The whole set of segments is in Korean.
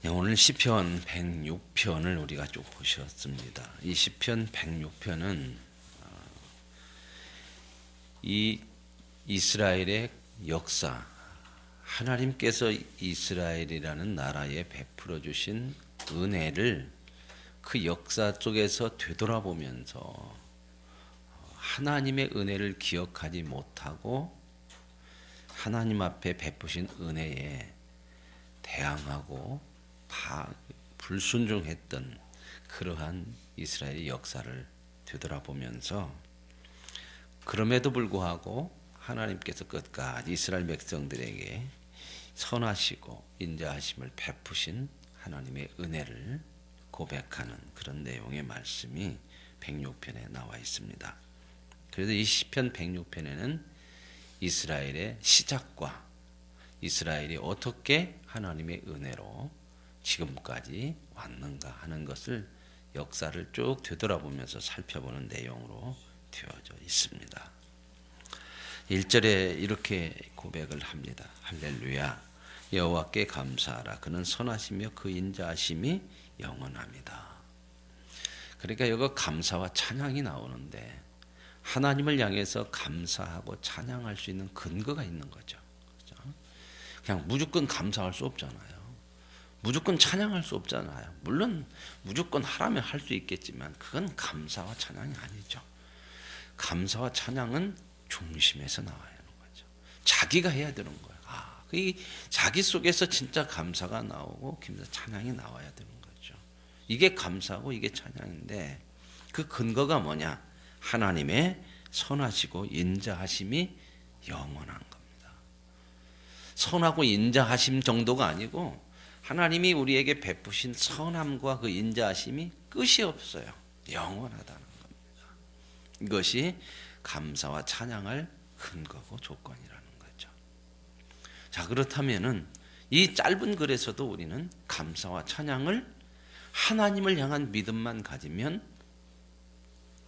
오늘 시편 106편을 우리가 쭉 보셨습니다. 이 시편 106편은 이 이스라엘의 역사, 하나님께서 이스라엘이라는 나라에 베풀어 주신 은혜를 그 역사 속에서 되돌아보면서 하나님의 은혜를 기억하지 못하고 하나님 앞에 베푸신 은혜에 대항하고 다 불순종했던 그러한 이스라엘의 역사를 되돌아보면서 그럼에도 불구하고 하나님께서 끝까지 이스라엘 백성들에게 선하시고 인자하심을 베푸신 하나님의 은혜를 고백하는 그런 내용의 말씀이 106편에 나와 있습니다. 그래서 이 시편 106편에는 이스라엘의 시작과 이스라엘이 어떻게 하나님의 은혜로 지금까지 왔는가 하는 것을 역사를 쭉 되돌아보면서 살펴보는 내용으로 되어져 있습니다. 1절에 이렇게 고백을 합니다. 할렐루야 여호와께 감사하라 그는 선하시며 그 인자하심이 영원합니다. 그러니까 여기 감사와 찬양이 나오는데 하나님을 향해서 감사하고 찬양할 수 있는 근거가 있는 거죠. 그냥 무조건 감사할 수 없잖아요. 무조건 찬양할 수 없잖아요. 물론 무조건 하라면 할 수 있겠지만 그건 감사와 찬양이 아니죠. 감사와 찬양은 중심에서 나와야 하는 거죠. 자기가 해야 되는 거예요. 이 자기 속에서 진짜 감사가 나오고 찬양이 나와야 되는 거죠. 이게 감사고 이게 찬양인데 그 근거가 뭐냐? 하나님의 선하시고 인자하심이 영원한 겁니다. 선하고 인자하심 정도가 아니고 하나님이 우리에게 베푸신 선함과 그 인자하심이 끝이 없어요. 영원하다는 겁니다. 이것이 감사와 찬양할 근거고 조건이라는 거죠. 자, 그렇다면은 이 짧은 글에서도 우리는 감사와 찬양을 하나님을 향한 믿음만 가지면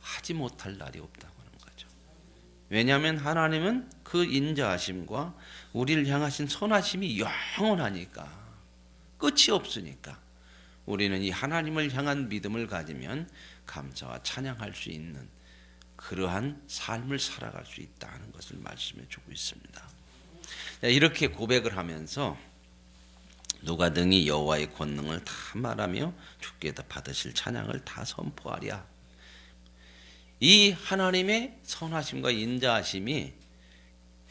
하지 못할 날이 없다고 하는 거죠. 왜냐하면 하나님은 그 인자하심과 우리를 향하신 선하심이 영원하니까 끝이 없으니까 우리는 이 하나님을 향한 믿음을 가지면 감사와 찬양할 수 있는 그러한 삶을 살아갈 수 있다는 것을 말씀해 주고 있습니다. 이렇게 고백을 하면서 누가 등이 여호와의 권능을 다 말하며 주께 받으실 찬양을 다 선포하랴. 이 하나님의 선하심과 인자하심이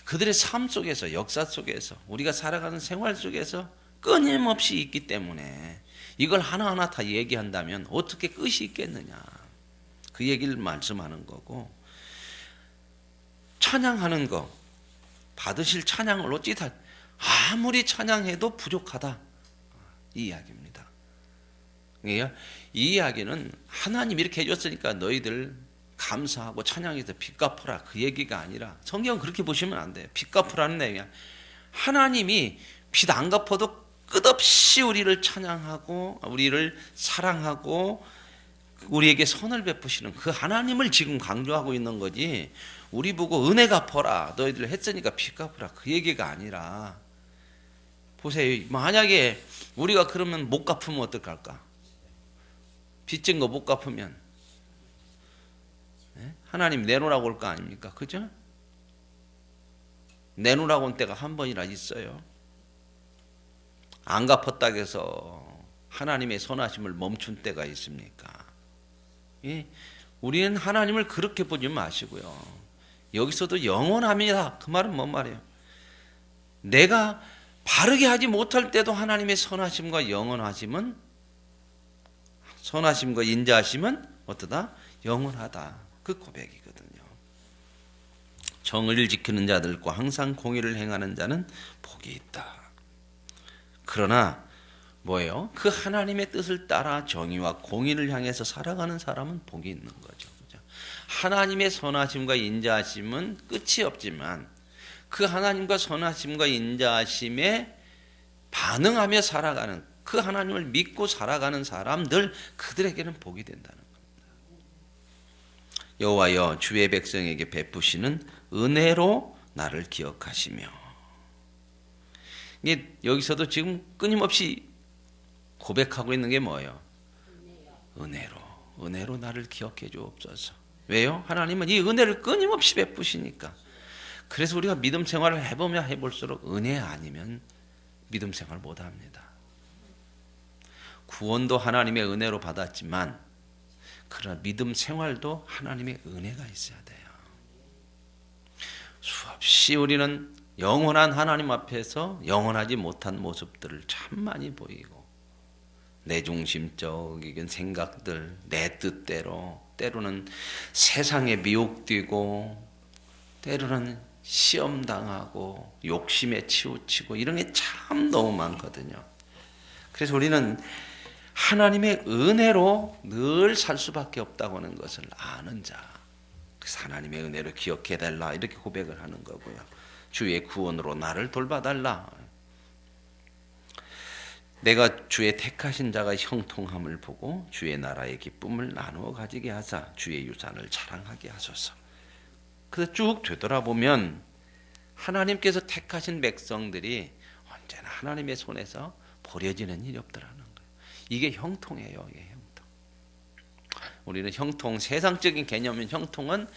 그들의 삶 속에서 역사 속에서 우리가 살아가는 생활 속에서 끊임없이 있기 때문에 이걸 하나하나 다 얘기한다면 어떻게 끝이 있겠느냐 그 얘기를 말씀하는 거고 찬양하는 거 받으실 찬양을 어찌 다 아무리 찬양해도 부족하다 이 이야기입니다. 이 이야기는 하나님 이렇게 해줬으니까 너희들 감사하고 찬양해서 빚 갚으라 그 얘기가 아니라 성경은 그렇게 보시면 안 돼요. 빚 갚으라는 내용이야. 하나님이 빚 안 갚아도 끝없이 우리를 찬양하고 우리를 사랑하고 우리에게 선을 베푸시는 그 하나님을 지금 강조하고 있는 거지 우리 보고 은혜 갚아라 너희들 했으니까 빚 갚으라 그 얘기가 아니라 보세요. 만약에 우리가 그러면 못 갚으면 어떡할까? 빚진 거 못 갚으면 하나님 내놓으라고 올 거 아닙니까? 그죠? 내놓으라고 온 때가 한 번이나 있어요. 안 갚았다고 해서 하나님의 선하심을 멈춘 때가 있습니까? 우리는 하나님을 그렇게 보지 마시고요. 여기서도 영원합니다. 그 말은 뭔 말이에요? 내가 바르게 하지 못할 때도 하나님의 선하심과 영원하심은 선하심과 인자하심은 어떠다? 영원하다. 그 고백이거든요. 정의를 지키는 자들과 항상 공의를 행하는 자는 복이 있다. 그러나 뭐예요? 그 하나님의 뜻을 따라 정의와 공의를 향해서 살아가는 사람은 복이 있는 거죠. 하나님의 선하심과 인자하심은 끝이 없지만 그 하나님과 선하심과 인자하심에 반응하며 살아가는 그 하나님을 믿고 살아가는 사람들 그들에게는 복이 된다는 겁니다. 여호와여 주의 백성에게 베푸시는 은혜로 나를 기억하시며 여기서도 지금 끊임없이 고백하고 있는 게 뭐예요? 은혜로 나를 기억해 주옵소서. 왜요? 하나님은 이 은혜를 끊임없이 베푸시니까. 그래서 우리가 믿음 생활을 해보면 해볼수록 은혜 아니면 믿음 생활 못합니다. 구원도 하나님의 은혜로 받았지만 그러나 믿음 생활도 하나님의 은혜가 있어야 돼요. 수없이 우리는 영원한 하나님 앞에서 영원하지 못한 모습들을 참 많이 보이고 내 중심적인 생각들, 내 뜻대로 때로는 세상에 미혹되고 때로는 시험당하고 욕심에 치우치고 이런 게 참 너무 많거든요. 그래서 우리는 하나님의 은혜로 늘 살 수밖에 없다고 하는 것을 아는 자, 그래서 하나님의 은혜를 기억해달라 이렇게 고백을 하는 거고요. 주의 구원으로 나를 돌봐달라. 내가 주의 택하신 자가 형통함을 보고 주의 나라의 기쁨을 나누어 가지게 하사 주의 유산을 자랑하게 하소서. 그래서 쭉 되돌아보면 하나님께서 택하신 백성들이 언제나 하나님의 손에서 버려지는 일이 없더라는 거예요. 이게 형통이에요. 이게 형통. 우리는 형통, 세상적인 개념인 형통은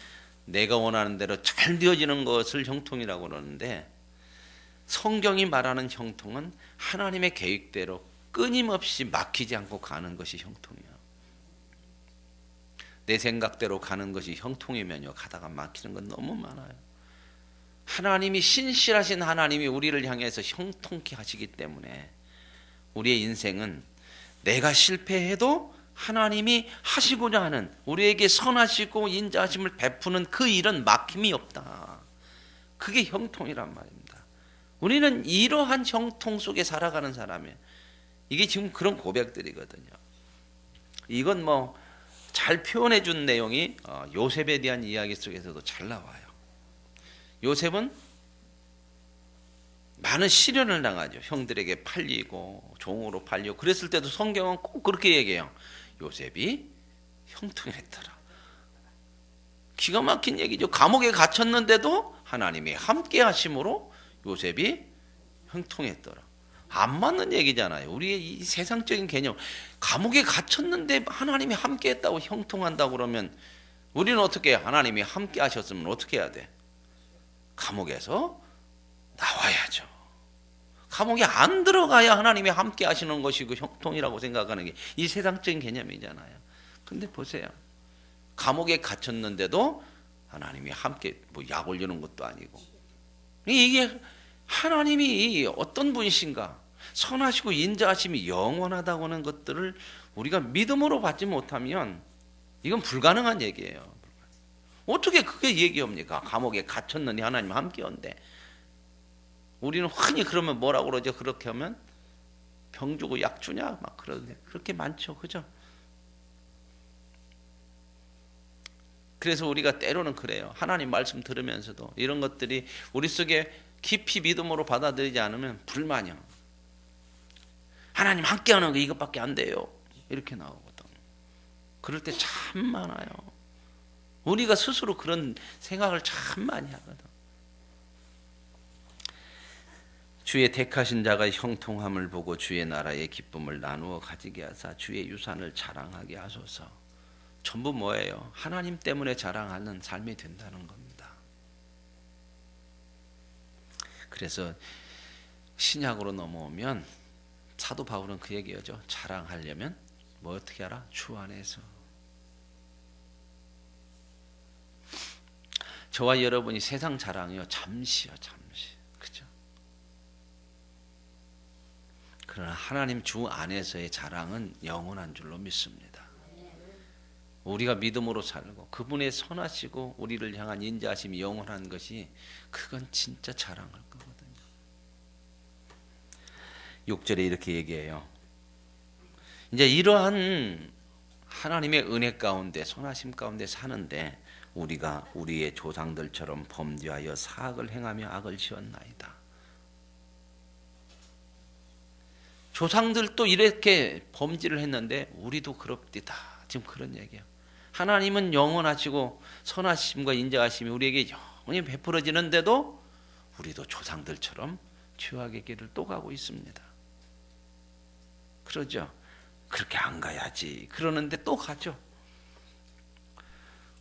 내가 원하는 대로 잘 되어지는 것을 형통이라고 그러는데 성경이 말하는 형통은 하나님의 계획대로 끊임없이 막히지 않고 가는 것이 형통이에요. 내 생각대로 가는 것이 형통이면요, 가다가 막히는 건 너무 많아요. 하나님이 신실하신 하나님이 우리를 향해서 형통케 하시기 때문에 우리의 인생은 내가 실패해도 하나님이 하시고자 하는 우리에게 선하시고 인자하심을 베푸는 그 일은 막힘이 없다. 그게 형통이란 말입니다. 우리는 이러한 형통 속에 살아가는 사람이에요. 이게 지금 그런 고백들이거든요. 이건 뭐 잘 표현해 준 내용이 요셉에 대한 이야기 속에서도 잘 나와요. 요셉은 많은 시련을 당하죠. 형들에게 팔리고 종으로 팔리고 그랬을 때도 성경은 꼭 그렇게 얘기해요. 요셉이 형통했더라. 기가 막힌 얘기죠. 감옥에 갇혔는데도 하나님이 함께 하심으로 요셉이 형통했더라. 안 맞는 얘기잖아요. 우리의 이 세상적인 개념. 감옥에 갇혔는데 하나님이 함께 했다고 형통한다고 그러면 우리는 어떻게 해요? 하나님이 함께 하셨으면 어떻게 해야 돼? 감옥에서 나와야죠. 감옥에 안 들어가야 하나님이 함께 하시는 것이고 형통이라고 생각하는 게 이 세상적인 개념이잖아요. 근데 보세요. 감옥에 갇혔는데도 하나님이 함께 뭐 약 올리는 것도 아니고 이게 하나님이 어떤 분이신가? 선하시고 인자하심이 영원하다고 하는 것들을 우리가 믿음으로 받지 못하면 이건 불가능한 얘기예요. 어떻게 그게 얘기합니까? 감옥에 갇혔느니 하나님 함께 온대. 우리는 흔히 그러면 뭐라고 그러죠? 그렇게 하면 병 주고 약 주냐? 막 그러는데 그렇게 많죠. 그죠? 그래서 우리가 때로는 그래요. 하나님 말씀 들으면서도 이런 것들이 우리 속에 깊이 믿음으로 받아들이지 않으면 불만이요. 하나님 함께하는 거 이것밖에 안 돼요. 이렇게 나오거든. 그럴 때 참 많아요. 우리가 스스로 그런 생각을 참 많이 하거든. 주의 택하신 자가 형통함을 보고 주의 나라의 기쁨을 나누어 가지게 하사 주의 유산을 자랑하게 하소서. 전부 뭐예요? 하나님 때문에 자랑하는 삶이 된다는 겁니다. 그래서 신약으로 넘어오면 사도 바울은 그 얘기하죠. 자랑하려면 뭐 어떻게 하라? 주 안에서. 저와 여러분이 세상 자랑이요 잠시요, 잠시. 그죠? 그러나 하나님 주 안에서의 자랑은 영원한 줄로 믿습니다. 우리가 믿음으로 살고 그분의 선하시고 우리를 향한 인자하심이 영원한 것이 그건 진짜 자랑할 거거든요. 6절에 이렇게 얘기해요. 이제 이러한 하나님의 은혜 가운데 선하심 가운데 사는데 우리가 우리의 조상들처럼 범죄하여 사악을 행하며 악을 지었나이다. 조상들도 이렇게 범죄를 했는데 우리도 그럽디다. 지금 그런 얘기예요. 하나님은 영원하시고 선하심과 인자하심이 우리에게 영원히 베풀어지는데도 우리도 조상들처럼 죄악의 길을 또 가고 있습니다. 그러죠. 그렇게 안 가야지. 그러는데 또 가죠.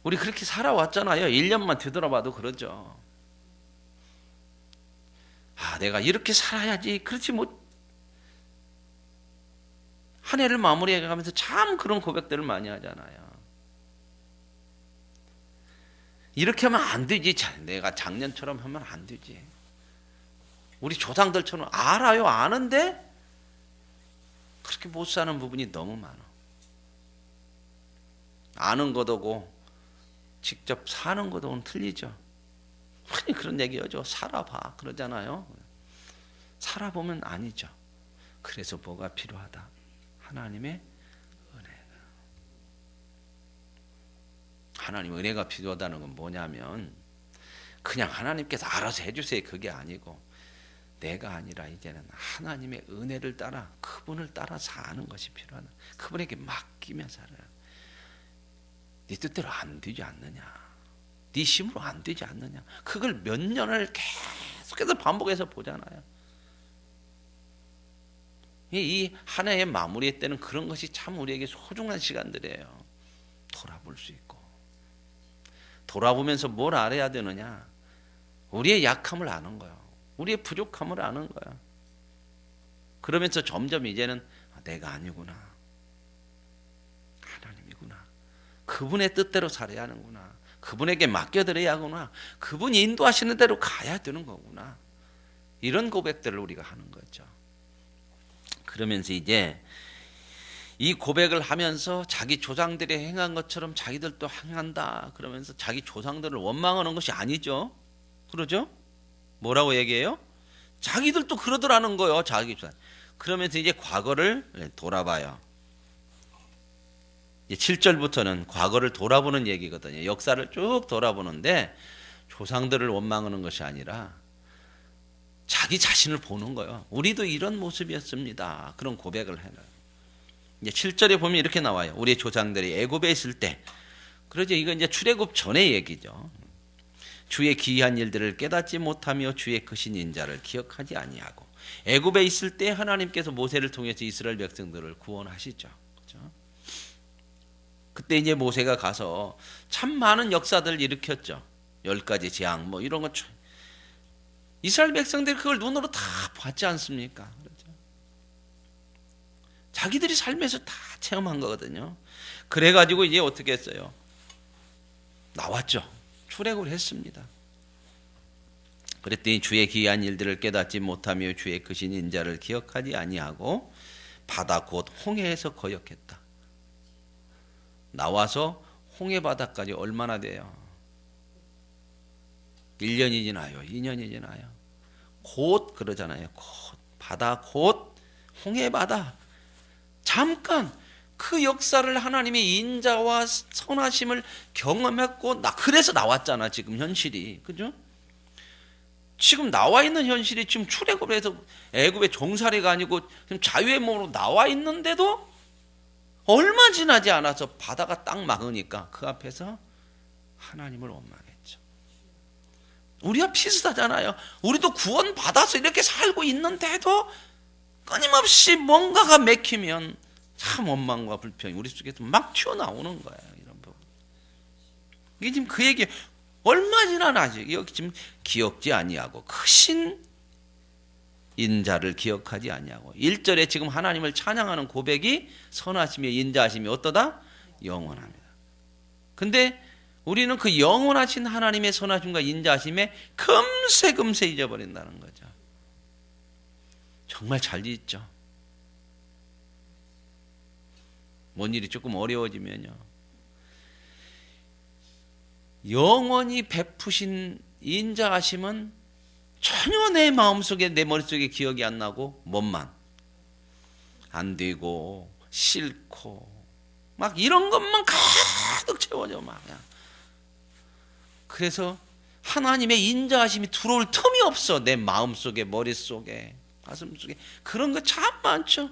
우리 그렇게 살아왔잖아요. 1년만 뒤돌아봐도 그러죠. 내가 이렇게 살아야지. 그렇지 뭐. 한 해를 마무리해가면서 참 그런 고백들을 많이 하잖아요. 이렇게 하면 안 되지. 내가 작년처럼 하면 안 되지. 우리 조상들처럼 알아요. 아는데 그렇게 못 사는 부분이 너무 많아. 아는 것하고 직접 사는 것하고는 틀리죠. 흔히 그런 얘기하죠. 살아봐 그러잖아요. 살아보면 아니죠. 그래서 뭐가 필요하다? 하나님의 은혜가. 하나님의 은혜가 필요하다는 건 뭐냐면 그냥 하나님께서 알아서 해주세요. 그게 아니고 내가 아니라 이제는 하나님의 은혜를 따라 그분을 따라 사는 것이 필요하다. 그분에게 맡기며 살아요. 네 뜻대로 안 되지 않느냐. 네 힘으로 안 되지 않느냐. 그걸 몇 년을 계속해서 반복해서 보잖아요. 이 한 해의 마무리 때는 그런 것이 참 우리에게 소중한 시간들이에요. 돌아볼 수 있고. 돌아보면서 뭘 알아야 되느냐. 우리의 약함을 아는 거예요. 우리의 부족함을 아는 거야. 그러면서 점점 이제는 내가 아니구나. 하나님이구나. 그분의 뜻대로 살아야 하는구나. 그분에게 맡겨드려야 하구나. 그분이 인도하시는 대로 가야 되는 거구나. 이런 고백들을 우리가 하는 거죠. 그러면서 이제 이 고백을 하면서 자기 조상들이 행한 것처럼 자기들도 행한다. 그러면서 자기 조상들을 원망하는 것이 아니죠. 그러죠? 뭐라고 얘기해요? 자기들도 그러더라는 거예요. 자기 조상. 그러면서 이제 과거를 돌아봐요. 7절부터는 과거를 돌아보는 얘기거든요. 역사를 쭉 돌아보는데 조상들을 원망하는 것이 아니라 자기 자신을 보는 거예요. 우리도 이런 모습이었습니다. 그런 고백을 해요. 이제 7절에 보면 이렇게 나와요. 우리 조상들이 애굽에 있을 때. 그러죠. 이거 이제 출애굽 전의 얘기죠. 주의 기이한 일들을 깨닫지 못하며 주의 크신 인자를 기억하지 아니하고 애굽에 있을 때 하나님께서 모세를 통해서 이스라엘 백성들을 구원하시죠. 그렇죠? 그때 이제 모세가 가서 참 많은 역사들을 일으켰죠. 10가지 재앙 뭐 이런 거 이스라엘 백성들이 그걸 눈으로 다 봤지 않습니까? 그렇죠? 자기들이 삶에서 다 체험한 거거든요. 그래가지고 이제 어떻게 했어요? 나왔죠. 출애굽을 했습니다. 그랬더니 주의 기이한 일들을 깨닫지 못하며 주의 크신 인자를 기억하지 아니하고 바다 곧 홍해에서 거역했다. 나와서 홍해 바다까지 얼마나 돼요? 1년이 지나요. 2년이 지나요. 곧 그러잖아요. 곧 바다 곧 홍해 바다. 잠깐 그 역사를 하나님의 인자와 선하심을 경험했고 그래서 나왔잖아. 지금 현실이. 그죠? 지금 나와 있는 현실이 지금 출애굽을 해서 애굽의 종살이가 아니고 지금 자유의 몸으로 나와 있는데도 얼마 지나지 않아서 바다가 딱 막으니까 그 앞에서 하나님을 원망했죠. 우리와 비슷하잖아요. 우리도 구원 받아서 이렇게 살고 있는데도 끊임없이 뭔가가 맥히면 참 원망과 불평이 우리 속에서 막 튀어나오는 거예요. 이런 부분. 이게 지금 그 얘기 얼마 지나나지 여기 지금 기억지 아니하고 크신 인자를 기억하지 아니하고 1절에 지금 하나님을 찬양하는 고백이 선하심이 인자하심이 어떠다? 영원합니다. 근데 우리는 그 영원하신 하나님의 선하심과 인자하심에 금세 잊어버린다는 거죠. 정말 잘 잊죠. 뭔 일이 조금 어려워지면요. 영원히 베푸신 인자하심은 전혀 내 마음속에 내 머릿속에 기억이 안 나고 뭐만 안 되고 싫고 막 이런 것만 가득 채워져 막. 그래서 하나님의 인자하심이 들어올 틈이 없어. 내 마음속에 머릿속에 가슴속에 그런 거 참 많죠.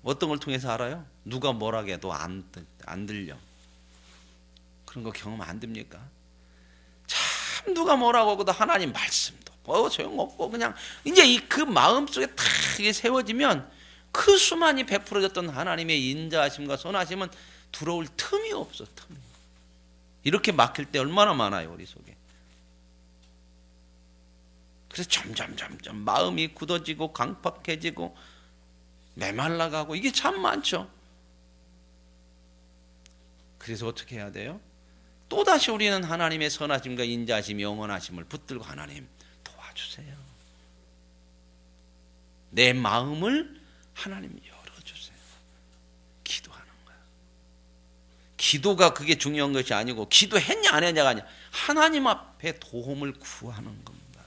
어떤 걸 통해서 알아요? 누가 뭐라고 해도 안 들려. 그런 거 경험 안 됩니까? 참 누가 뭐라고 하고도 하나님 말씀도 소용없고 그냥 이제 그 마음속에 탁 세워지면 그 수많이 베풀어졌던 하나님의 인자하심과 선하심은 들어올 틈이 없어. 틈이. 이렇게 막힐 때 얼마나 많아요, 우리 속에. 그래서 점점 마음이 굳어지고 강팍해지고 메말라가고 이게 참 많죠. 그래서 어떻게 해야 돼요? 또다시 우리는 하나님의 선하심과 인자하심, 영원하심을 붙들고 하나님 도와주세요. 내 마음을 하나님 열어주세요. 기도하는 거야. 기도가 그게 중요한 것이 아니고 기도했냐 안 했냐가 아니야. 하나님 앞에 도움을 구하는 겁니다.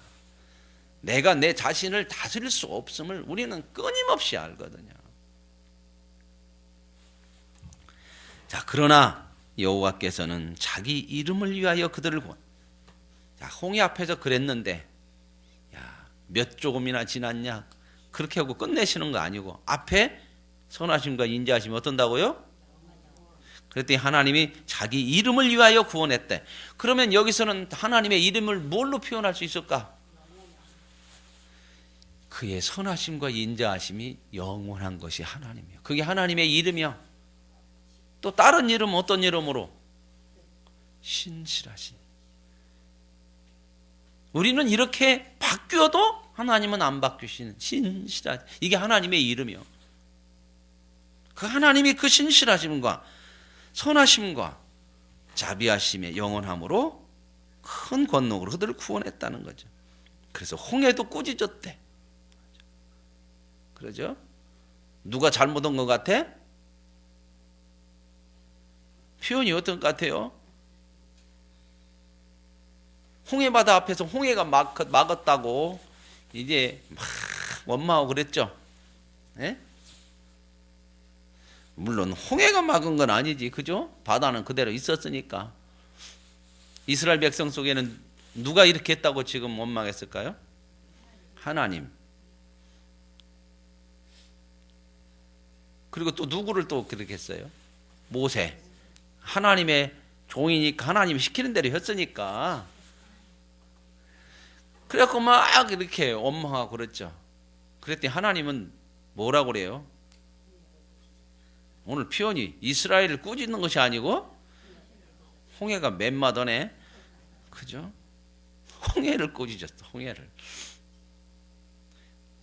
내가 내 자신을 다스릴 수 없음을 우리는 끊임없이 알거든요. 자, 그러나 여호와께서는 자기 이름을 위하여 그들을 자, 홍해 앞에서 그랬는데 야, 몇 조금이나 지났냐 그렇게 하고 끝내시는 거 아니고 앞에 선하심과 인자하심이 어떤다고요? 그랬더니 하나님이 자기 이름을 위하여 구원했대. 그러면 여기서는 하나님의 이름을 뭘로 표현할 수 있을까? 그의 선하심과 인자하심이 영원한 것이 하나님이요. 그게 하나님의 이름이요. 또 다른 이름 어떤 이름으로? 신실하신. 우리는 이렇게 바뀌어도 하나님은 안 바뀌시는 신실하신. 이게 하나님의 이름이요. 그 하나님이 그 신실하심과 선하심과 자비하심의 영원함으로 큰 권능으로 그들을 구원했다는 거죠. 그래서 홍해도 꾸짖었대. 그러죠? 누가 잘못한 것 같아? 표현이 어떤 것 같아요? 홍해바다 앞에서 홍해가 막았다고 이제 막 원망하고 그랬죠. 예? 물론 홍해가 막은 건 아니지, 그죠? 바다는 그대로 있었으니까. 이스라엘 백성 속에는 누가 이렇게 했다고 지금 원망했을까요? 하나님. 그리고 또 누구를 또 그렇게 했어요? 모세. 하나님의 종이니까 하나님이 시키는 대로 했으니까. 그래갖고 막 이렇게 원망하고 그랬죠. 그랬더니 하나님은 뭐라고 그래요? 오늘 표현이 이스라엘을 꾸짖는 것이 아니고 홍해가 맨마더네. 그죠? 홍해를 꾸짖었어. 홍해를.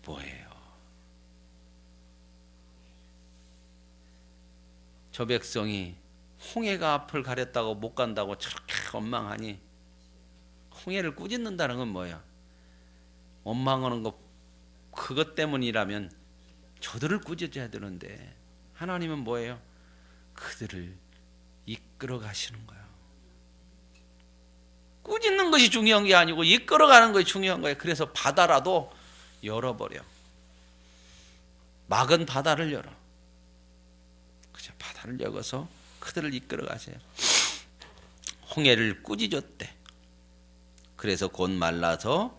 뭐예요? 저 백성이 홍해가 앞을 가렸다고 못 간다고 저렇게 원망하니 홍해를 꾸짖는다는 건 뭐야? 원망하는 거 그것 때문이라면 저들을 꾸짖어야 되는데 하나님은 뭐예요? 그들을 이끌어 가시는 거예요. 꾸짖는 것이 중요한 게 아니고 이끌어 가는 것이 중요한 거예요. 그래서 바다라도 열어버려. 막은 바다를 열어. 그죠? 바다를 열어서 그들을 이끌어 가세요. 홍해를 꾸짖었대. 그래서 곧 말라서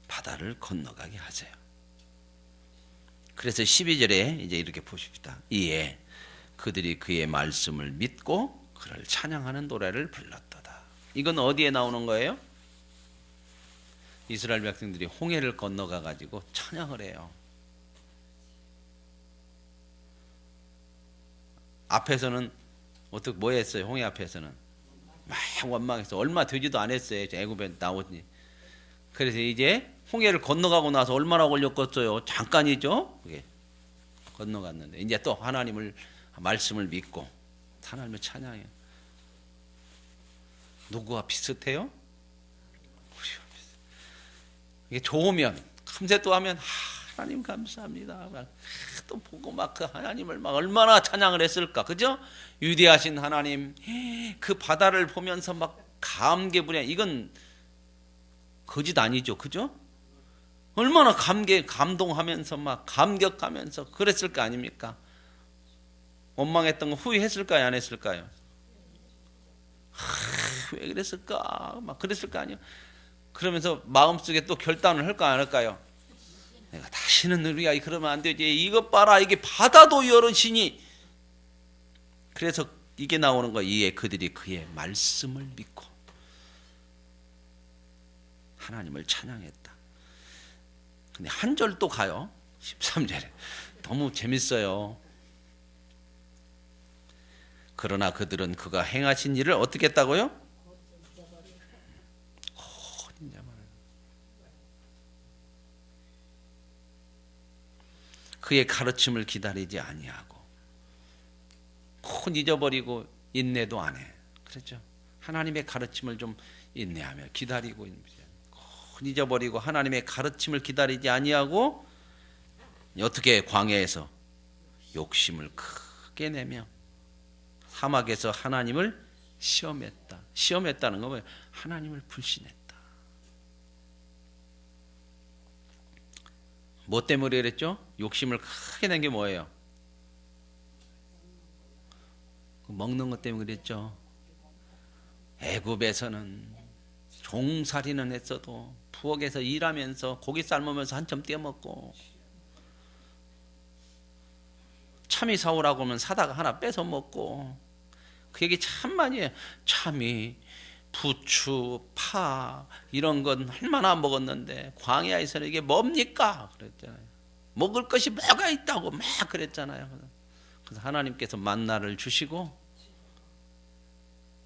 바다를 건너가게 하세요. 그래서 12절에 이제 이렇게 보십시다. 이에 그들이 그의 말씀을 믿고 그를 찬양하는 노래를 불렀도다. 이건 어디에 나오는 거예요? 이스라엘 백성들이 홍해를 건너가 가지고 찬양을 해요. 앞에서는 어떻게 뭐 했어요? 홍해 앞에서는 막 원망해서 얼마 되지도 않았어요. 애굽에 나오니. 그래서 이제 홍해를 건너가고 나서 얼마나 걸렸겠어요? 잠깐이죠. 그게 건너갔는데 이제 또 하나님을 말씀을 믿고 하나님을 찬양해요. 누구와 비슷해요? 우리와 비슷해요. 이게 좋으면 금세 또 하면 하나님 감사합니다. 또 보고 막 그 하나님을 막 얼마나 찬양을 했을까, 그죠? 위대하신 하나님, 그 바다를 보면서 막 감개무량. 이건 거짓 아니죠, 그죠? 얼마나 감동하면서 막 감격하면서 그랬을 거 아닙니까? 원망했던 거 후회했을까요, 안 했을까요? 왜 그랬을까? 막 그랬을 거 아니에요. 그러면서 마음속에 또 결단을 할까 안 할까요? 내가 다시는 우리가 그러면 안 되지. 이것 봐라, 이게 바다도 열으시니. 그래서 이게 나오는 거예요. 이에 그들이 그의 말씀을 믿고 하나님을 찬양했다. 근데 한 절 또 가요. 13절에 너무 재밌어요. 그러나 그들은 그가 행하신 일을 어떻게 했다고요? 그의 가르침을 기다리지 아니하고 곧 잊어버리고 인내도 안 해. 그렇죠? 하나님의 가르침을 좀 인내하며 기다리고 곧 잊어버리고 하나님의 가르침을 기다리지 아니하고 어떻게 광야에서 욕심을 크게 내며 사막에서 하나님을 시험했다. 시험했다는 건 뭐예요? 하나님을 불신했다. 뭐 때문에 그랬죠? 욕심을 크게 낸 게 뭐예요? 먹는 것 때문에 그랬죠. 애굽에서는 종살이는 했어도 부엌에서 일하면서 고기 삶으면서 한참 떼먹고 참이 사오라고 하면 사다가 하나 뺏어 먹고 그 얘기 참 많이 해요. 참이 부추, 파 이런 건 얼마나 먹었는데 광야에서는 이게 뭡니까? 그랬잖아요. 먹을 것이 뭐가 있다고 막 그랬잖아요. 그래서 하나님께서 만나를 주시고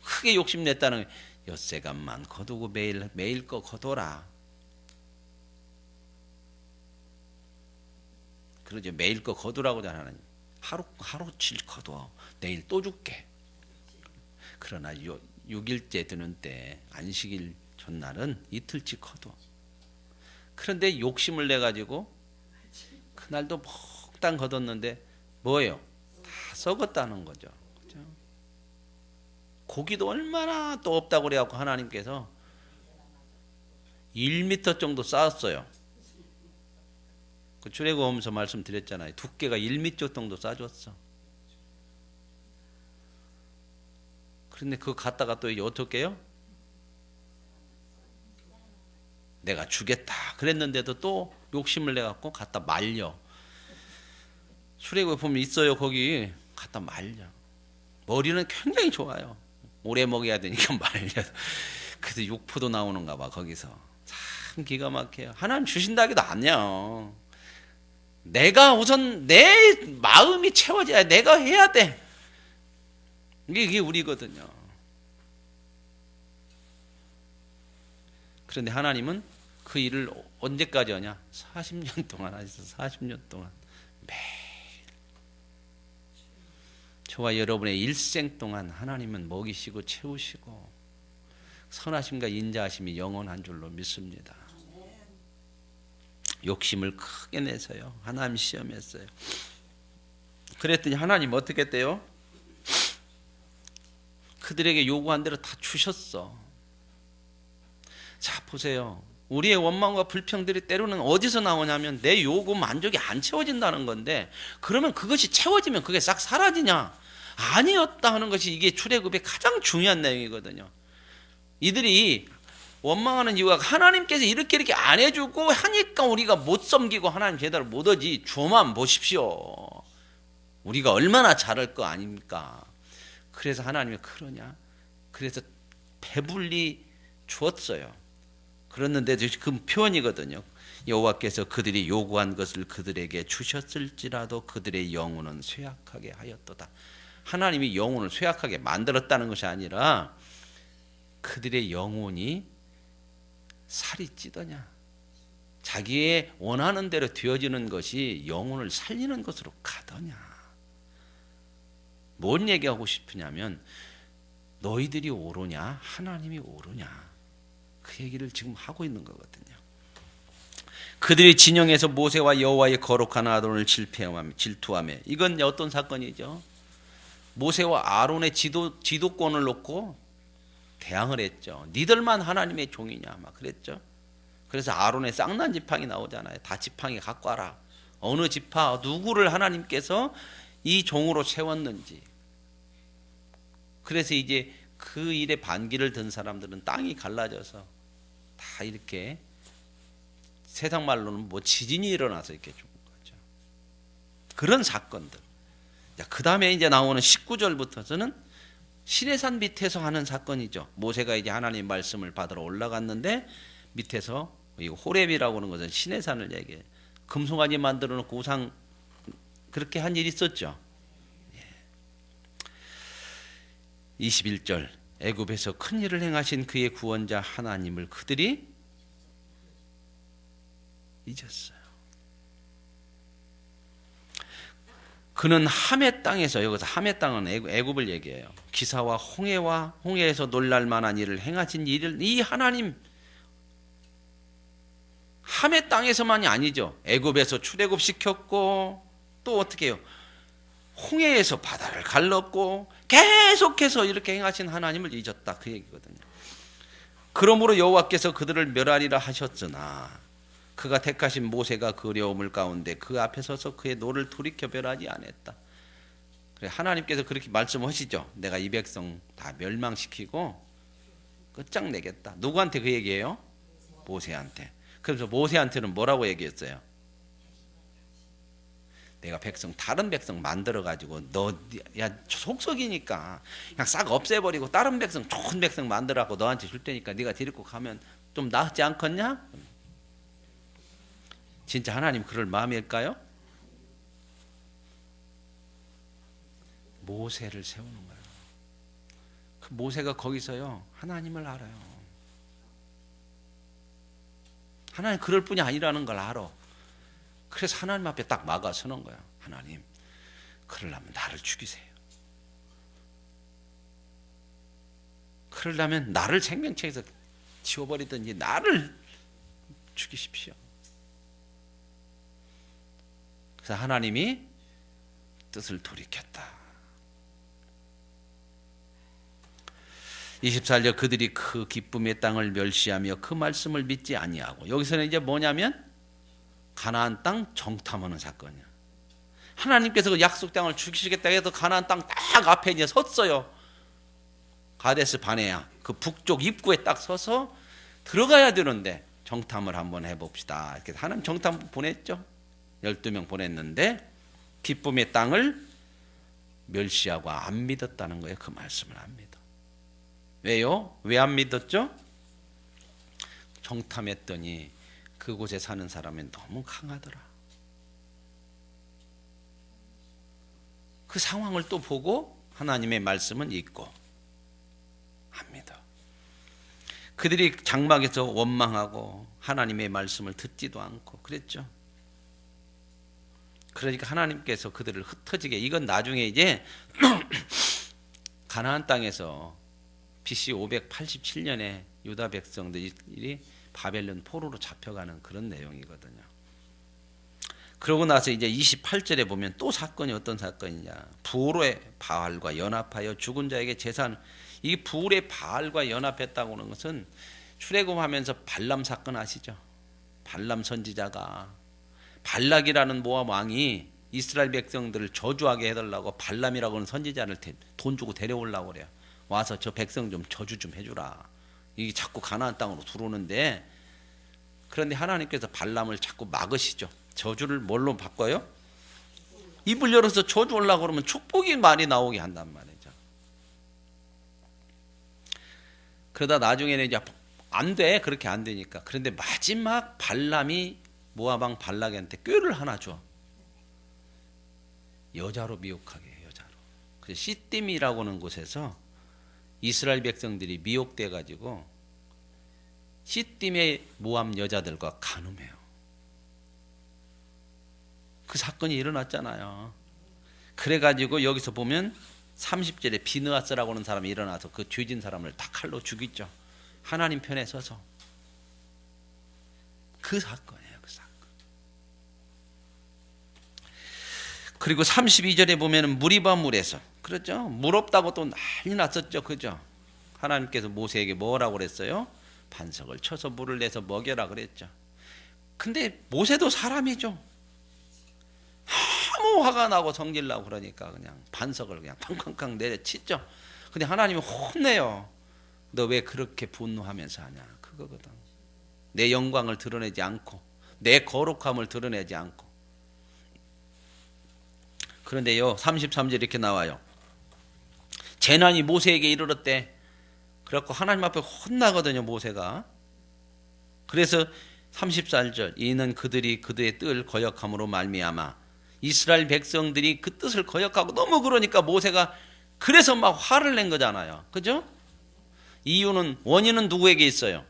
크게 욕심냈다는 거예요. 엿새감만 거두고 매일 거 거둬라. 그러죠. 매일 거 거두라고 하나님. 하루칠 거둬. 내일 또 줄게. 그러나 6일째 드는 때 안식일 전날은 이틀치 거둬. 그런데 욕심을 내 가지고 그날도 몽땅 거뒀는데 뭐예요? 다 썩었다는 거죠. 그렇죠? 고기도 얼마나 또 없다고 그래갖고 하나님께서 1m 정도 쌓았어요. 그 출애굽하면서 말씀드렸잖아요. 두께가 1m 정도 쌓아줬어. 그런데 그거 갖다가 또 어떻게 해요? 내가 주겠다 그랬는데도 또 욕심을 내갖고 갖다 말려. 출애굽에 보면 있어요. 거기 갖다 말려. 머리는 굉장히 좋아요. 오래 먹여야 되니까 말려. 그래서 육포도 나오는가 봐. 거기서 참 기가 막혀요. 하나님 주신다기도 아니야. 내가 우선 내 마음이 채워져야 내가 해야 돼. 이게 우리거든요. 그런데 하나님은 그 일을 언제까지 하냐? 40년 동안 하셔서 40년 동안 매일 저와 여러분의 일생 동안 하나님은 먹이시고 채우시고 선하심과 인자하심이 영원한 줄로 믿습니다. 욕심을 크게 내서요. 하나님 시험했어요. 그랬더니 하나님 어떻게 했대요? 그들에게 요구한 대로 다 주셨어. 자 보세요. 우리의 원망과 불평들이 때로는 어디서 나오냐면 내 요구 만족이 안 채워진다는 건데 그러면 그것이 채워지면 그게 싹 사라지냐? 아니었다 하는 것이 이게 출애굽의 가장 중요한 내용이거든요. 이들이 원망하는 이유가 하나님께서 이렇게 안 해주고 하니까 우리가 못 섬기고 하나님 제대로 못 오지. 주만 보십시오. 우리가 얼마나 잘할 거 아닙니까? 그래서 하나님이 그러냐? 그래서 배불리 주었어요. 그랬는데 그 표현이거든요. 여호와께서 그들이 요구한 것을 그들에게 주셨을지라도 그들의 영혼은 쇠약하게 하였도다. 하나님이 영혼을 쇠약하게 만들었다는 것이 아니라 그들의 영혼이 살이 찌더냐. 자기의 원하는 대로 되어지는 것이 영혼을 살리는 것으로 가더냐. 뭔 얘기하고 싶으냐면 너희들이 옳으냐 하나님이 옳으냐 그 얘기를 지금 하고 있는 거거든요. 그들이 진영에서 모세와 여호와의 거룩한 아론을 질투하며 이건 어떤 사건이죠? 모세와 아론의 지도권을 놓고 대항을 했죠. 니들만 하나님의 종이냐 막 그랬죠. 그래서 아론의 쌍난 지팡이 나오잖아요. 다 지팡이 갖고 와라. 어느 지파 누구를 하나님께서 이 종으로 세웠는지. 그래서 이제 그 일에 반기를 든 사람들은 땅이 갈라져서 다 이렇게 세상 말로는 뭐 지진이 일어나서 이렇게 죽은 거죠. 그런 사건들. 그 다음에 이제 나오는 19절부터서는 시내산 밑에서 하는 사건이죠. 모세가 이제 하나님 말씀을 받으러 올라갔는데 밑에서 호렙이라고 하는 것은 시내산을 얘기해요. 금송아지 만들어 놓고 우상 그렇게 한 일이 있었죠. 21절 애굽에서 큰 일을 행하신 그의 구원자 하나님을 그들이 잊었어요. 그는 함의 땅에서, 여기서 함의 땅은 애굽을 얘기해요. 기사와 홍해에서 놀랄 만한 일을 행하신 일을, 이 하나님, 함의 땅에서만이 아니죠. 애굽에서 출애굽 시켰고 또 어떻게 해요? 홍해에서 바다를 갈랐고 계속해서 이렇게 행하신 하나님을 잊었다, 그 얘기거든요. 그러므로 여호와께서 그들을 멸하리라 하셨으나 그가 택하신 모세가 그 어려움을 가운데 그 앞에 서서 그의 노를 돌이켜 멸하지 않았다. 그래, 하나님께서 그렇게 말씀하시죠. 내가 이 백성 다 멸망시키고 끝장내겠다. 누구한테 그 얘기예요? 모세한테. 그래서 모세한테는 뭐라고 얘기했어요? 내가 다른 백성 만들어가지고 너, 야, 속썩이니까 그냥 싹 없애버리고 다른 백성, 좋은 백성 만들어갖고 너한테 줄 테니까 네가 데리고 가면 좀 낫지 않겠냐? 진짜 하나님 그럴 마음일까요? 모세를 세우는 거예요. 그 모세가 거기서요, 하나님을 알아요. 하나님 그럴 뿐이 아니라는 걸 알아. 그래서 하나님 앞에 딱 막아서는 거야. 하나님, 그러려면 나를 죽이세요. 그러려면 나를 생명체에서 지워버리든지 나를 죽이십시오. 그래서 하나님이 뜻을 돌이켰다. 24절 그들이 그 기쁨의 땅을 멸시하며 그 말씀을 믿지 아니하고, 여기서는 이제 뭐냐면 가나안 땅 정탐하는 사건이야. 하나님께서 그 약속 땅을 주시겠다 해서 가나안 땅 딱 앞에 이제 섰어요. 가데스 바네아 그 북쪽 입구에 딱 서서 들어가야 되는데 정탐을 한번 해봅시다. 이렇게 하나님 정탐 보냈죠. 12명 보냈는데 기쁨의 땅을 멸시하고 안 믿었다는 거예요. 그 말씀을 안 믿어. 왜요? 왜 안 믿었죠? 정탐했더니 그곳에 사는 사람은 너무 강하더라. 그 상황을 또 보고 하나님의 말씀은 잊고 안 믿어. 그들이 장막에서 원망하고 하나님의 말씀을 듣지도 않고 그랬죠. 그러니까 하나님께서 그들을 흩어지게, 이건 나중에 이제 가나안 땅에서 BC 587년에 유다 백성들이 바벨론 포로로 잡혀가는 그런 내용이거든요. 그러고 나서 이제 28절에 보면 또 사건이 어떤 사건이냐. 부올의 바알과 연합하여 죽은 자에게 제사한, 이 부올의 바알과 연합했다고 하는 것은 출애굽하면서 발람 사건 아시죠? 발람 선지자가, 발락이라는 모압 왕이 이스라엘 백성들을 저주하게 해달라고 발람이라고 하는 선지자를 돈 주고 데려오려고 그래요. 와서 저 백성 좀 저주 좀 해주라. 이게 자꾸 가나안 땅으로 들어오는데, 그런데 하나님께서 발람을 자꾸 막으시죠. 저주를 뭘로 바꿔요? 입을 열어서 저주 올라고 그러면 축복이 많이 나오게 한단 말이죠. 그러다 나중에는 이제 안 돼. 그렇게 안 되니까. 그런데 마지막 발람이 모압 왕 발락한테 꾀를 하나 줘. 여자로 미혹하게 해요. 여자로. 그래서 시딤이라고 하는 곳에서 이스라엘 백성들이 미혹돼 가지고 시딤의 모압 여자들과 간음해요. 그 사건이 일어났잖아요. 그래가지고 여기서 보면 30절에 비느하스라고 하는 사람이 일어나서 그 죄진 사람을 다 칼로 죽이죠. 하나님 편에 서서. 그 사건이에요. 그 사건. 그리고 32절에 보면 무리바 물에서, 그렇죠? 물 없다고 또 난리 났었죠. 그죠? 하나님께서 모세에게 뭐라고 그랬어요? 반석을 쳐서 물을 내서 먹여라 그랬죠. 근데 모세도 사람이죠. 너무 화가 나고 성질나고 그러니까 그냥 반석을 그냥 쾅쾅쾅 내려치죠. 근데 하나님이 혼내요. 너 왜 그렇게 분노하면서 하냐. 그거거든. 내 영광을 드러내지 않고 내 거룩함을 드러내지 않고. 그런데요 33절 이렇게 나와요. 재난이 모세에게 이르렀대. 그래갖고 하나님 앞에 혼나거든요 모세가. 그래서 34절 이는 그들이 그들의 뜰 거역함으로 말미암아 이스라엘 백성들이 그 뜻을 거역하고 너무 그러니까 모세가 그래서 막 화를 낸 거잖아요. 그죠? 원인은 누구에게 있어요?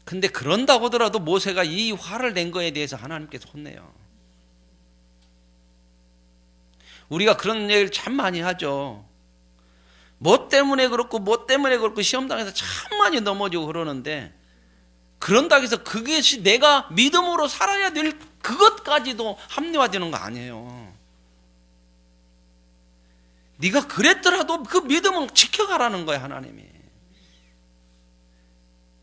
근데 그런다고 하더라도 모세가 이 화를 낸 거에 대해서 하나님께서 혼내요. 우리가 그런 얘기를 참 많이 하죠. 뭐 때문에 그렇고 시험당해서 참 많이 넘어지고 그러는데, 그런다고 해서 그것이 내가 믿음으로 살아야 될 그것까지도 합리화되는 거 아니에요. 네가 그랬더라도 그 믿음을 지켜가라는 거야, 하나님이.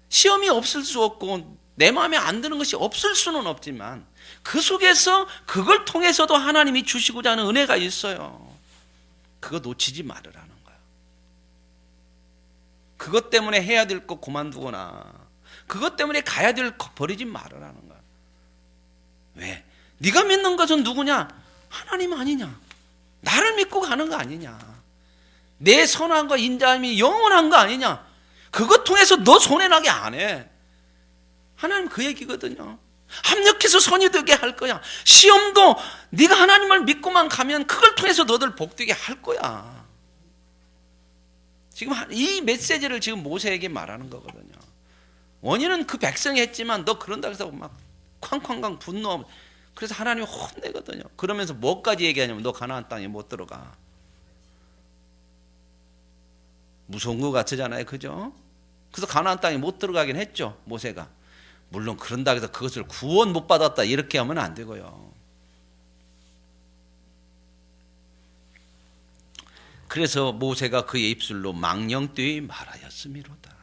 시험이 없을 수 없고 내 마음에 안 드는 것이 없을 수는 없지만 그 속에서 그걸 통해서도 하나님이 주시고자 하는 은혜가 있어요. 그거 놓치지 말으라는 거야. 그것 때문에 해야 될 거 그만두거나 그것 때문에 가야 될 거 버리지 말으라는 거야. 왜? 네가 믿는 것은 누구냐? 하나님 아니냐? 나를 믿고 가는 거 아니냐? 내 선함과 인자함이 영원한 거 아니냐? 그것 통해서 너 손해나게 안 해. 하나님 그 얘기거든요. 합력해서 선이 되게 할 거야. 시험도 네가 하나님을 믿고만 가면 그걸 통해서 너들 복되게 할 거야. 지금 이 메시지를 지금 모세에게 말하는 거거든요. 원인은 그 백성이 했지만 너 그런다고 해서 막 쾅쾅쾅 분노하면, 그래서 하나님이 혼내거든요. 그러면서 뭐까지 얘기하냐면 너 가나안 땅에 못 들어가. 무서운 것 같잖아요. 그죠? 그래서 가나안 땅에 못 들어가긴 했죠, 모세가. 물론 그런다고 해서 그것을 구원 못 받았다 이렇게 하면 안 되고요. 그래서 모세가 그의 입술로 망령되이 말하였음이로다.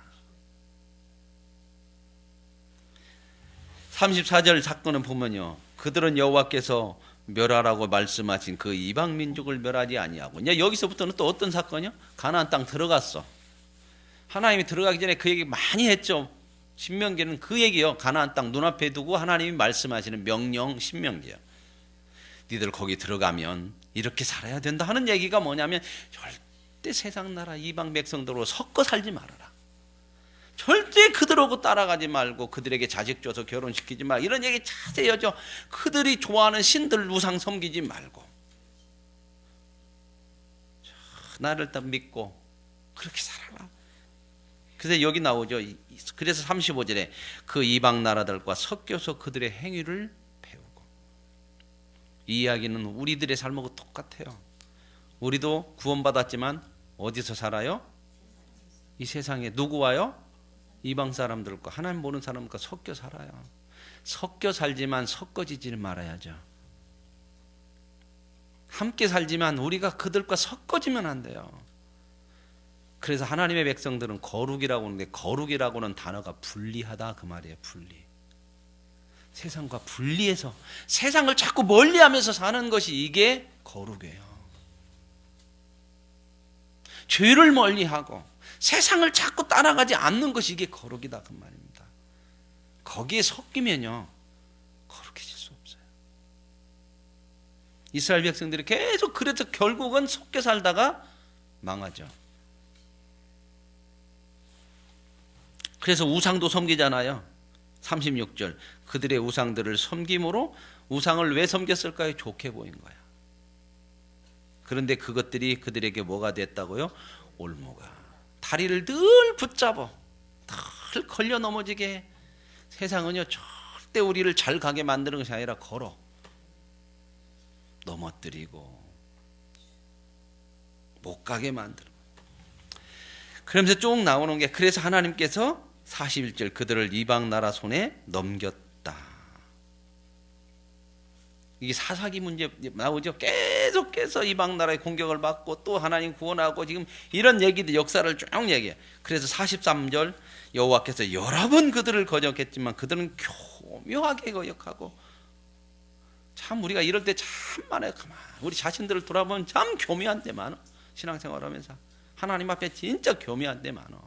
34절 사건을 보면요, 그들은 여호와께서 멸하라고 말씀하신 그 이방 민족을 멸하지 아니하고, 이제 여기서부터는 또 어떤 사건이요? 가나안 땅 들어갔어. 하나님이 들어가기 전에 그 얘기 많이 했죠. 신명기는 그 얘기요. 가나안 땅 눈앞에 두고 하나님이 말씀하시는 명령 신명기요. 니들 거기 들어가면 이렇게 살아야 된다 하는 얘기가 뭐냐면, 절대 세상 나라 이방 백성들로 섞어 살지 말아라. 절대 그들하고 따라가지 말고 그들에게 자식 줘서 결혼시키지 마. 이런 얘기 자세히 하죠. 그들이 좋아하는 신들 우상 섬기지 말고 나를 딱 믿고 그렇게 살아라. 그래서 여기 나오죠. 그래서 35절에 그 이방 나라들과 섞여서 그들의 행위를 배우고. 이 이야기는 우리들의 삶하고 똑같아요. 우리도 구원받았지만 어디서 살아요? 이 세상에 누구와요? 이방 사람들과 하나님 모르는 사람과 섞여 살아요. 섞여 살지만 섞어지지 말아야죠. 함께 살지만 우리가 그들과 섞어지면 안 돼요. 그래서 하나님의 백성들은 거룩이라고 하는데, 거룩이라고는 단어가 분리하다 그 말이에요. 분리. 세상과 분리해서 세상을 자꾸 멀리하면서 사는 것이 이게 거룩이에요. 죄를 멀리하고 세상을 자꾸 따라가지 않는 것이 이게 거룩이다 그 말입니다. 거기에 섞이면요 거룩해질 수 없어요. 이스라엘 백성들이 계속 그래서 결국은 섞여 살다가 망하죠. 그래서 우상도 섬기잖아요. 36절 그들의 우상들을 섬김으로, 우상을 왜 섬겼을까요? 좋게 보인 거야. 그런데 그것들이 그들에게 뭐가 됐다고요? 올무가. 다리를 늘 붙잡아 늘 걸려 넘어지게. 세상은요 절대 우리를 잘 가게 만드는 것이 아니라 걸어 넘어뜨리고 못 가게 만들어. 그러면서 쭉 나오는 게, 그래서 하나님께서 41절 그들을 이방 나라 손에 넘겼다. 이게 사사기 문제 나오죠. 계속해서 이방 나라의 공격을 받고 또 하나님 구원하고 지금 이런 얘기들 역사를 쭉 얘기해. 그래서 43절 여호와께서 여러 번 그들을 거역했지만 그들은 교묘하게 거역하고. 참 우리가 이럴 때 참 많아요. 우리 자신들을 돌아보면 참 교묘한 데 많아. 신앙생활하면서 하나님 앞에 진짜 교묘한 데 많아.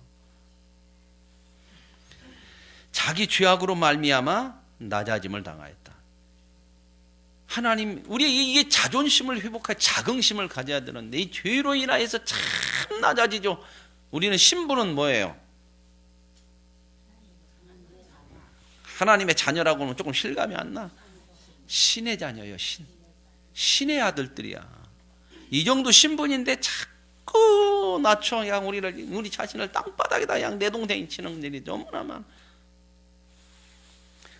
자기 죄악으로 말미암아 낮아짐을 당하였다. 하나님, 우리 이게 자존심을 회복할 자긍심을 가져야 되는데 이 죄로 인하여서 참 낮아지죠. 우리는 신분은 뭐예요? 하나님의 자녀라고 하면 조금 실감이 안 나. 신의 자녀예요. 신의 아들들이야. 이 정도 신분인데 자꾸 낮춰 그냥 우리 자신을 땅바닥에다 그냥 내 동생이 치는 일이 너무나 많아.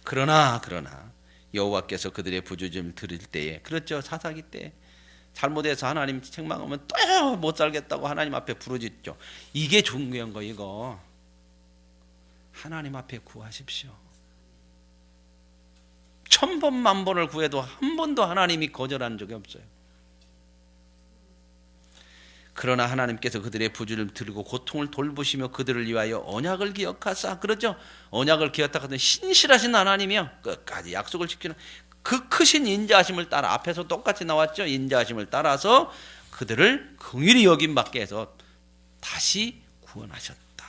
그러나 여호와께서 그들의 부르짖음을 들을 때에, 그렇죠, 사사기 때 잘못해서 하나님 책망하면 또 못 살겠다고 하나님 앞에 부르짖죠. 이게 중요한 거. 이거 하나님 앞에 구하십시오. 1000번 만번을 구해도 한 번도 하나님이 거절한 적이 없어요. 그러나 하나님께서 그들의 부르짖음을 들고 고통을 돌보시며 그들을 위하여 언약을 기억하사, 그러죠, 언약을 기억하사 신실하신 하나님이요, 끝까지 약속을 지키는 그 크신 인자하심을 따라, 앞에서 똑같이 나왔죠. 인자하심을 따라서 그들을 긍휼히 여김 받게 해서 다시 구원하셨다.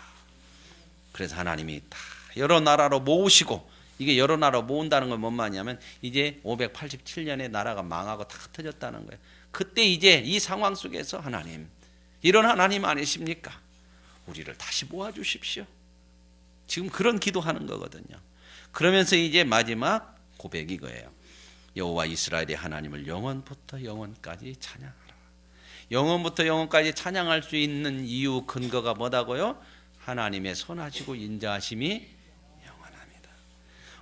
그래서 하나님이 다 여러 나라로 모으시고, 이게 여러 나라로 모은다는 건 뭔 말이냐면 이제 587년에 나라가 망하고 다 흩어졌다는 거예요. 그때 이제 이 상황 속에서 하나님, 이런 하나님 아니십니까? 우리를 다시 모아주십시오. 지금 그런 기도하는 거거든요. 그러면서 이제 마지막 고백이 이거예요. 여호와 이스라엘의 하나님을 영원부터 영원까지 찬양하라. 영원부터 영원까지 찬양할 수 있는 이유, 근거가 뭐다고요? 하나님의 선하시고 인자하심이 영원합니다.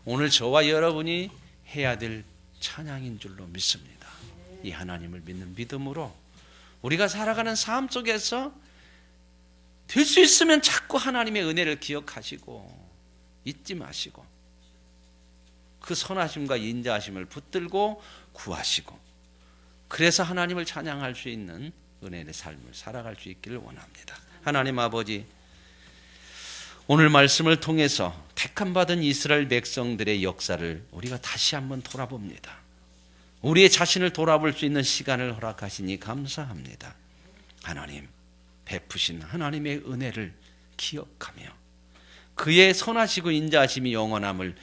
오늘 저와 여러분이 해야 될 찬양인 줄로 믿습니다. 이 하나님을 믿는 믿음으로 우리가 살아가는 삶 속에서 될 수 있으면 자꾸 하나님의 은혜를 기억하시고 잊지 마시고 그 선하심과 인자하심을 붙들고 구하시고, 그래서 하나님을 찬양할 수 있는 은혜의 삶을 살아갈 수 있기를 원합니다. 하나님 아버지, 오늘 말씀을 통해서 택함받은 이스라엘 백성들의 역사를 우리가 다시 한번 돌아봅니다. 우리의 자신을 돌아볼 수 있는 시간을 허락하시니 감사합니다. 하나님, 베푸신 하나님의 은혜를 기억하며 그의 선하시고 인자하심이 영원함을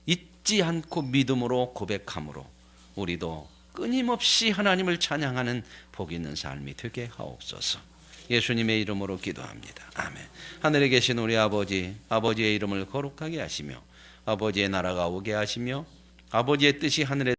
잊지 않고 믿음으로 고백함으로 우리도 끊임없이 하나님을 찬양하는 복 있는 삶이 되게 하옵소서. 예수님의 이름으로 기도합니다. 아멘. 하늘에 계신 우리 아버지, 아버지의 이름을 거룩하게 하시며 아버지의 나라가 오게 하시며 아버지의 뜻이 하늘에